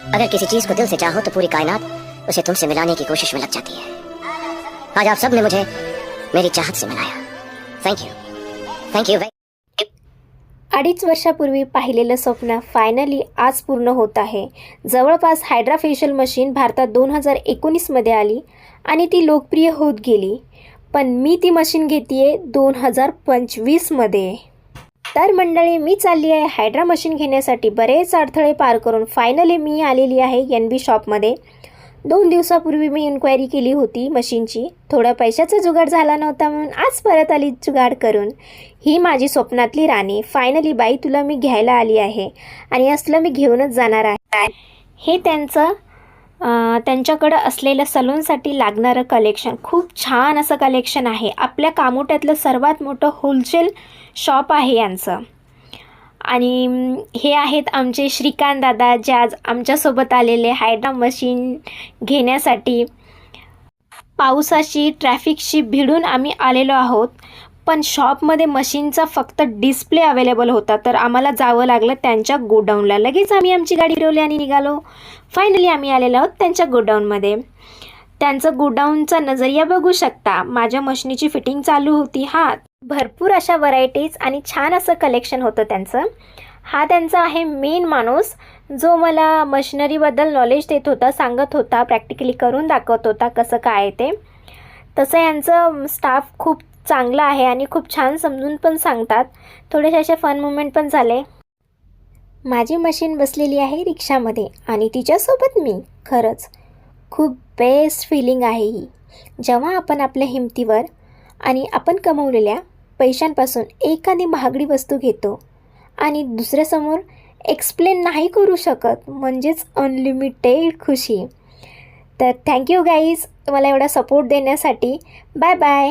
अगर किसी चीज को दिल से चाहो तो पूरी कायनात उसे तुमसे मिलाने की कोशिश में लग जाती है। आज आप सब ने मुझे मेरी चाहत से मिलाया। Thank you. 2.5 वर्षापूर्वी पाहिलेलं स्वप्न फायनली आज पूर्ण होत आहे। जवळपास हायड्रा फेशियल मशीन भारतात 2019मध्ये आली आणि ती लोकप्रिय होत गेली, पण मी ती मशीन घेतेय 2025मध्ये। तर मंडळी, मी चालली आहे हायड्रा मशीन घेण्यासाठी बरेच अडथळे पार करून फायनली मी आलेली आहे NB शॉपमध्ये। 2 दिवसापूर्वी मी इन्क्वायरी केली होती मशीनची, थोडा पैशाचा जुगाड झाला नव्हता म्हणून आज परत आली जुगाड करून। ही माझी स्वप्नातली राणी फायनली बाई तुला मी घ्यायला आली आहे आणि असलं मी घेऊनच जाणार आहे। हे त्यांच्याकडं असलेलं सलूनसाठी लागणारं कलेक्शन, खूप छान असं कलेक्शन आहे। आपल्या कामोट्यातलं सर्वात मोठं होलसेल शॉप आहे यांचं। आणि हे आहेत आमचे श्रीकांत दादा, जे आज आमच्यासोबत आलेले हायड्रा मशीन घेण्यासाठी। पावसाची ट्रॅफिकशी भिडून आम्ही आलेलो आहोत, पण शॉपमध्ये मशीनचा फक्त डिस्प्ले अवेलेबल होता, तर आम्हाला जावं लागलं त्यांच्या गोडाऊनला। लगेच आम्ही आमची गाडी फिरवली आणि निघालो। फायनली आम्ही आलेलो आहोत त्यांच्या गोडाऊनमध्ये। त्यांचं गोडाऊनचा नजरिया बघू शकता। माझ्या मशीनीची फिटिंग चालू होती। भरपूर अशा व्हरायटीज आणि छान असं कलेक्शन होतं त्यांचं। हा त्यांचा आहे मेन माणूस, जो मला मशिनरीबद्दल नॉलेज देत होता, सांगत होता, प्रॅक्टिकली करून दाखवत होता कसं काय ते। तसं यांचं स्टाफ खूप चांगला आहे आणि खूप छान समजून पण सांगतात। थोडेसे असे फन मुमेंट पण झाले। माझी मशीन बसलेली आहे रिक्षामध्ये आणि तिच्यासोबत मी। खरंच खूप बेस्ट फिलिंग आहे ही, जेव्हा आपण आपल्या हिमतीवर आणि आपण कमवलेल्या पैशांपासून एखादी महागडी वस्तू घेतो आणि दुसऱ्यासमोर एक्सप्लेन नाही करू शकत, म्हणजेच अनलिमिटेड खुशी। तर थँक्यू गाईज मला एवढा सपोर्ट देण्यासाठी। Bye bye.